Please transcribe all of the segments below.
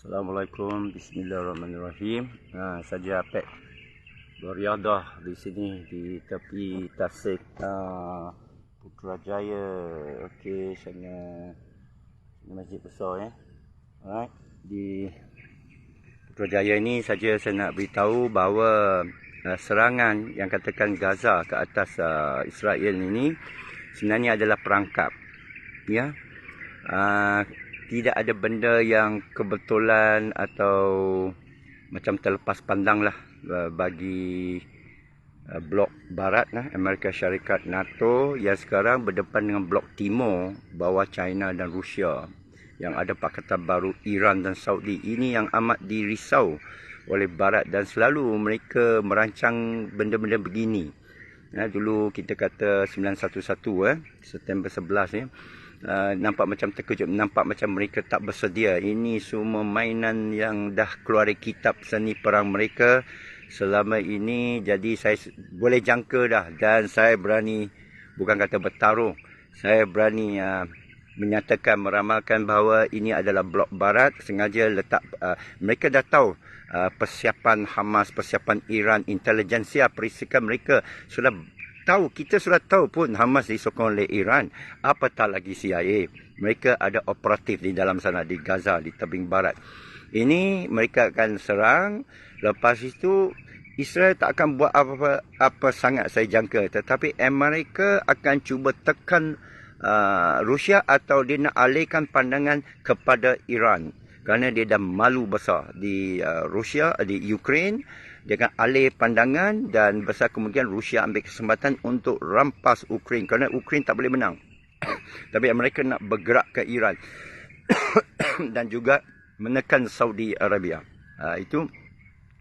Assalamualaikum, bismillahirrahmanirrahim. Saya Pek beriadah di sini di tepi Tasik Putrajaya. Okey, sana masjid besar ya. Alright, di Putrajaya ini saja saya nak beritahu bahawa serangan yang katakan Gaza ke atas Israel ini sebenarnya adalah perangkap. Ya. Tidak ada benda yang kebetulan atau macam terlepas pandang lah bagi blok barat lah, Amerika Syarikat, NATO yang sekarang berdepan dengan blok timur bawah China dan Rusia yang ada Pakatan Baru Iran dan Saudi. Ini yang amat dirisau oleh barat dan selalu mereka merancang benda-benda begini. Dulu kita kata 911 September 11 ya. Nampak macam terkejut, nampak macam mereka tak bersedia. Ini semua mainan yang dah keluar dari kitab seni perang mereka selama ini. Jadi saya boleh jangka dah, dan saya berani, bukan kata bertaruh, saya berani menyatakan, meramalkan bahawa ini adalah blok barat sengaja letak. Mereka dah tahu persiapan Hamas, persiapan Iran, intelijensia perisikan mereka sudah tahu. Kita sudah tahu pun Hamas disokong oleh Iran, apatah lagi CIA. Mereka ada operatif di dalam sana, di Gaza, di tebing barat. Ini mereka akan serang. Lepas itu Israel tak akan buat apa sangat saya jangka, tetapi Amerika akan cuba tekan Rusia, atau dia nak alihkan pandangan kepada Iran kerana dia dah malu besar di Rusia, di Ukraine. Dia akan alih pandangan dan besar kemungkinan Rusia ambil kesempatan untuk rampas Ukraine kerana Ukraine tak boleh menang. Tapi mereka nak bergerak ke Iran dan juga menekan Saudi Arabia. Itu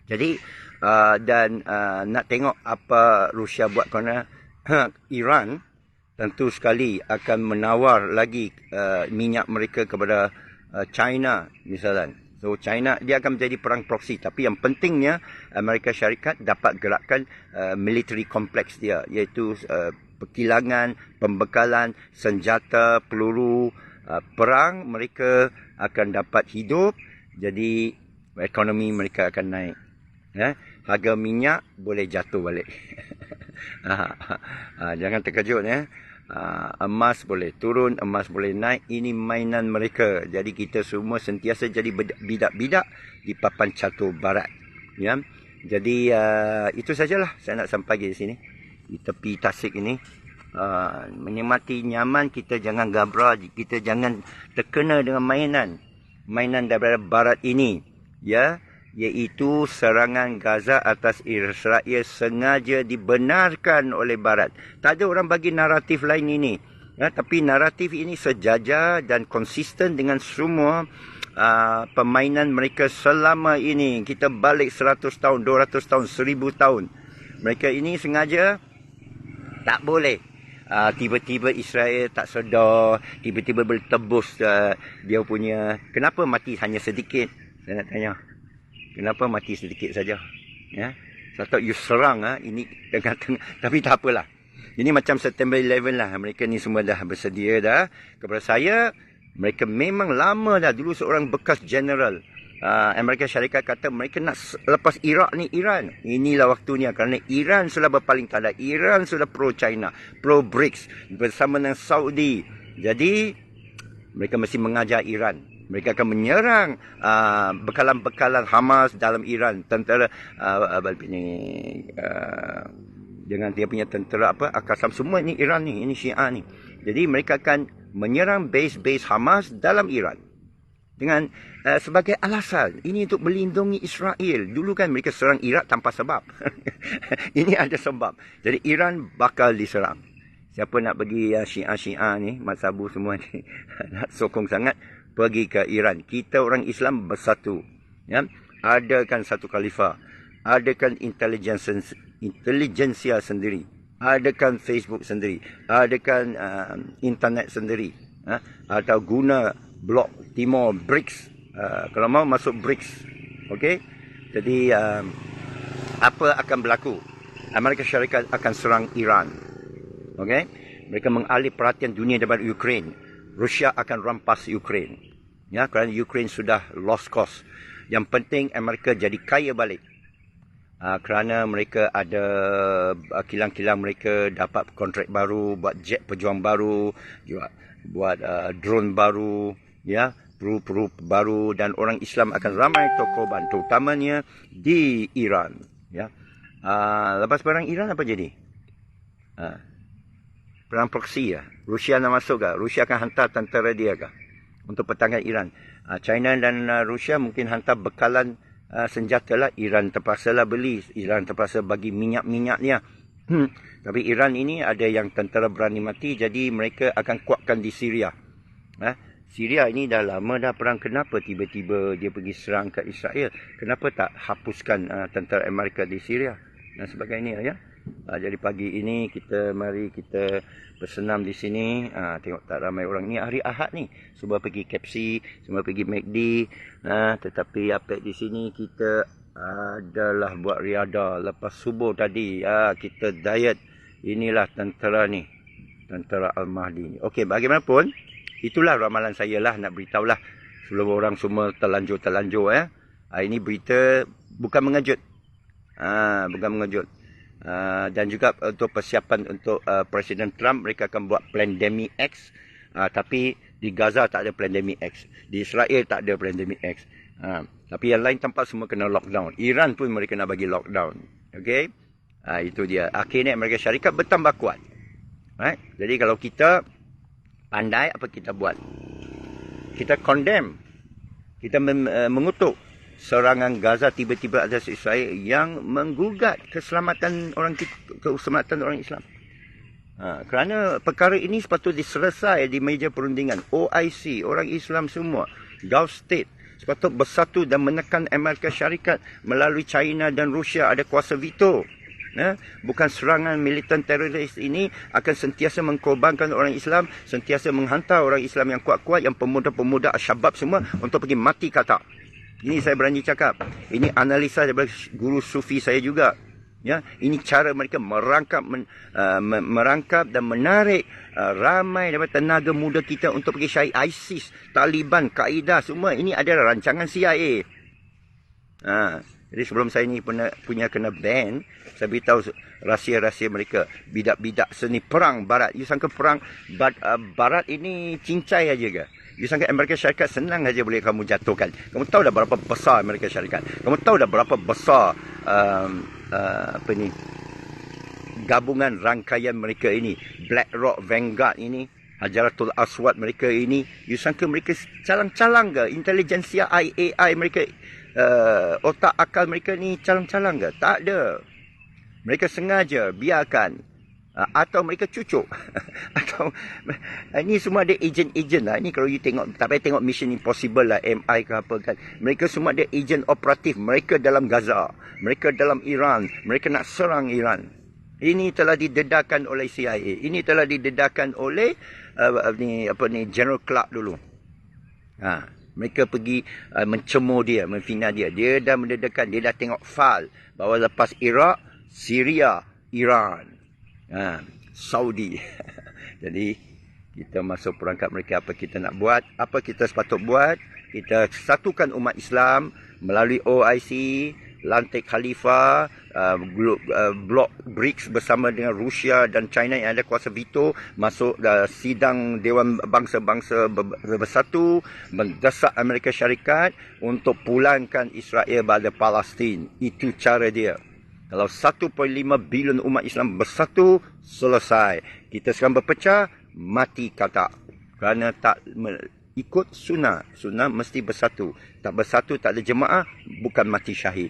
jadi dan nak tengok apa Rusia buat kerana Iran tentu sekali akan menawar lagi minyak mereka kepada China misalnya. So China dia akan menjadi perang proksi, tapi yang pentingnya Amerika Syarikat dapat gerakkan military kompleks dia, iaitu perkilangan, pembekalan, senjata, peluru, perang mereka akan dapat hidup. Jadi ekonomi mereka akan naik. Harga minyak boleh jatuh balik. Jangan terkejut ya. Emas boleh turun, emas boleh naik. Ini mainan mereka. Jadi kita semua sentiasa jadi bidak-bidak di papan catur barat. Ya. Jadi itu sajalah saya nak sampaikan di sini, di tepi Tasik ini. Menikmati nyaman, kita jangan gabra, kita jangan terkena dengan mainan daripada barat ini. Ya. Iaitu serangan Gaza atas Israel sengaja dibenarkan oleh barat. Tak ada orang bagi naratif lain ini. Tapi naratif ini sejajar dan konsisten dengan semua permainan mereka selama ini. Kita balik 100 tahun, 200 tahun, 1000 tahun. Mereka ini sengaja tak boleh. Tiba-tiba Israel tak sedar, tiba-tiba boleh tebus dia punya. Kenapa mati hanya sedikit? Saya nak tanya. Kenapa mati sedikit saja? Ya, satu you serang ini tengah-tengah, tapi tak apalah. Ini macam September 11 lah. Mereka ni semua dah bersedia dah. Kepada saya, mereka memang lama dah. Dulu seorang bekas general Amerika Syarikat kata mereka nak lepas Iraq ni Iran. Inilah waktunya kerana Iran sudah berpaling tanda. Iran sudah pro China, pro BRICS bersama dengan Saudi. Jadi mereka mesti mengajar Iran. Mereka akan menyerang bekalan-bekalan Hamas dalam Iran. Tentera dengan dia punya tentera Al-Qassam. Semua ni Iran ni, ini Syiah ni. Jadi mereka akan menyerang base-base Hamas dalam Iran. Dengan sebagai alasan, ini untuk melindungi Israel. Dulu kan mereka serang Iraq tanpa sebab. Ini ada sebab. Jadi Iran bakal diserang. Siapa nak pergi Syiah-Syiah ni, Mazhabu semua ni, nak sokong sangat, pergi ke Iran. Kita orang Islam bersatu. Ya? Adakan satu khalifah. Adakan intelijensia sendiri. Adakan Facebook sendiri. Adakan internet sendiri. Atau guna blok timur BRICS. Kalau mau masuk BRICS. Okey? Jadi apa akan berlaku? Amerika Syarikat akan serang Iran. Okey? Mereka mengalih perhatian dunia daripada Ukraine. Rusia akan rampas Ukraine. Ya, kerana Ukraine sudah lost cause. Yang penting Amerika jadi kaya balik. Kerana mereka ada kilang-kilang mereka dapat kontrak baru, buat jet pejuang baru, buat drone baru, ya, peru-peru baru, dan orang Islam akan ramai korban, terutamanya di Iran. Ya, lepas perang Iran apa jadi? Perang proksi ya. Rusia nak masuk ke? Rusia akan hantar tentera dia ke untuk pertahanan Iran. China dan Rusia mungkin hantar bekalan senjata lah. Iran terpaksa lah beli. Iran terpaksa bagi minyak-minyaknya. Tapi Iran ini ada yang tentera berani mati, jadi mereka akan kuatkan di Syria. Syria ini dah lama dah perang. Kenapa tiba-tiba dia pergi serang ke Israel? Kenapa tak hapuskan tentera Amerika di Syria dan sebagainya, ya? Jadi pagi ini mari kita bersenam di sini. Tengok tak ramai orang ni. Hari Ahad ni semua pergi KFC, semua pergi McD. Tetapi apa di sini kita adalah buat riada lepas subuh tadi. Kita diet. Inilah tentera ni, tentera Al-Mahdi ni. Okey, bagaimanapun itulah ramalan saya lah, nak beritahu lah sebelum orang semua terlanjur ya. Ini berita bukan mengejut. Bukan mengejut. Dan juga untuk persiapan untuk Presiden Trump, mereka akan buat Pandemic X. Tapi di Gaza tak ada Pandemic X. Di Israel tak ada Pandemic X. Tapi yang lain tempat semua kena lockdown. Iran pun mereka nak bagi lockdown. Okay? Itu dia. Akhirnya Amerika Syarikat bertambah kuat. Right? Jadi kalau kita pandai, apa kita buat? Kita condemn. Kita mengutuk serangan Gaza tiba-tiba atas Israel yang menggugat keselamatan orang Islam. Kerana perkara ini sepatutnya diselesai di meja perundingan. OIC, orang Islam semua, Gulf State sepatutnya bersatu dan menekan Amerika Syarikat melalui China dan Rusia ada kuasa veto. Bukan serangan militan teroris ini akan sentiasa mengkorbankan orang Islam, sentiasa menghantar orang Islam yang kuat-kuat, yang pemuda-pemuda Al-Shabaab semua untuk pergi mati kata. Ini saya berani cakap. Ini analisa daripada guru sufi saya juga. Ya, ini cara mereka merangkap dan menarik ramai daripada tenaga muda kita untuk pergi syahid. ISIS, Taliban, Kaedah, semua ini adalah rancangan CIA. Jadi sebelum saya ni punya kena ban, saya beritahu rahsia-rahsia mereka. Bidak-bidak seni perang Barat. You sangka perang Barat ini cincai aja ke? You sangka Amerika Syarikat senang aja boleh kamu jatuhkan. Kamu tahu dah berapa besar Amerika Syarikat. Kamu tahu dah berapa besar gabungan rangkaian mereka ini. Black Rock Vanguard ini. Hajaratul Aswad mereka ini. You sangka mereka calang-calang ke? Intelijensia AI mereka, otak akal mereka ni calang-calang ke? Tak ada. Mereka sengaja biarkan. Atau mereka cucuk. Atau ini semua ada ejen-ejen lah. Ini kalau you tengok, tak payah tengok Mission Impossible lah, MI ke apa kan. Mereka semua ada ejen operatif. Mereka dalam Gaza, mereka dalam Iran, mereka nak serang Iran. Ini telah didedakan oleh CIA. Ini telah didedakan oleh General Clark dulu. Mereka pergi mencemur dia, memfitnah dia. Dia dah mendedakan, dia dah tengok file bahawa lepas Iraq, Syria, Iran, Saudi. Jadi kita masuk perangkap mereka. Apa kita nak buat, apa kita sepatut buat? Kita satukan umat Islam melalui OIC, lantik Khalifah, blok BRICS bersama dengan Rusia dan China yang ada kuasa veto, masuk sidang Dewan Bangsa-Bangsa Bersatu, mendesak Amerika Syarikat untuk pulangkan Israel pada Palestin. Itu cara dia. Kalau 1.5 bilion umat Islam bersatu, selesai. Kita sekarang berpecah, mati kata. Kerana tak ikut sunnah. Sunnah mesti bersatu. Tak bersatu, tak ada jemaah, bukan mati syahid.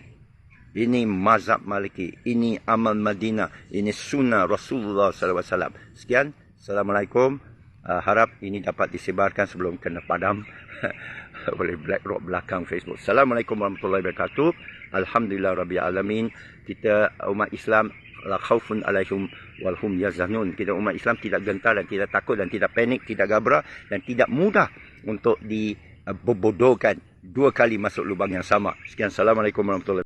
Ini mazhab Maliki. Ini amal Madinah. Ini sunnah Rasulullah SAW. Sekian. Assalamualaikum. Harap ini dapat disebarkan sebelum kena padam oleh Black Rock belakang Facebook. Assalamualaikum warahmatullahi wabarakatuh. Alhamdulillah Rabbil Alamin. Kita umat Islam, la khaufun alaihim walhum yazanun. Kita umat Islam tidak gentar dan tidak takut dan tidak panik, tidak gabra dan tidak mudah untuk dibodohkan dua kali masuk lubang yang sama. Sekian. Assalamualaikum warahmatullahi wabarakatuh.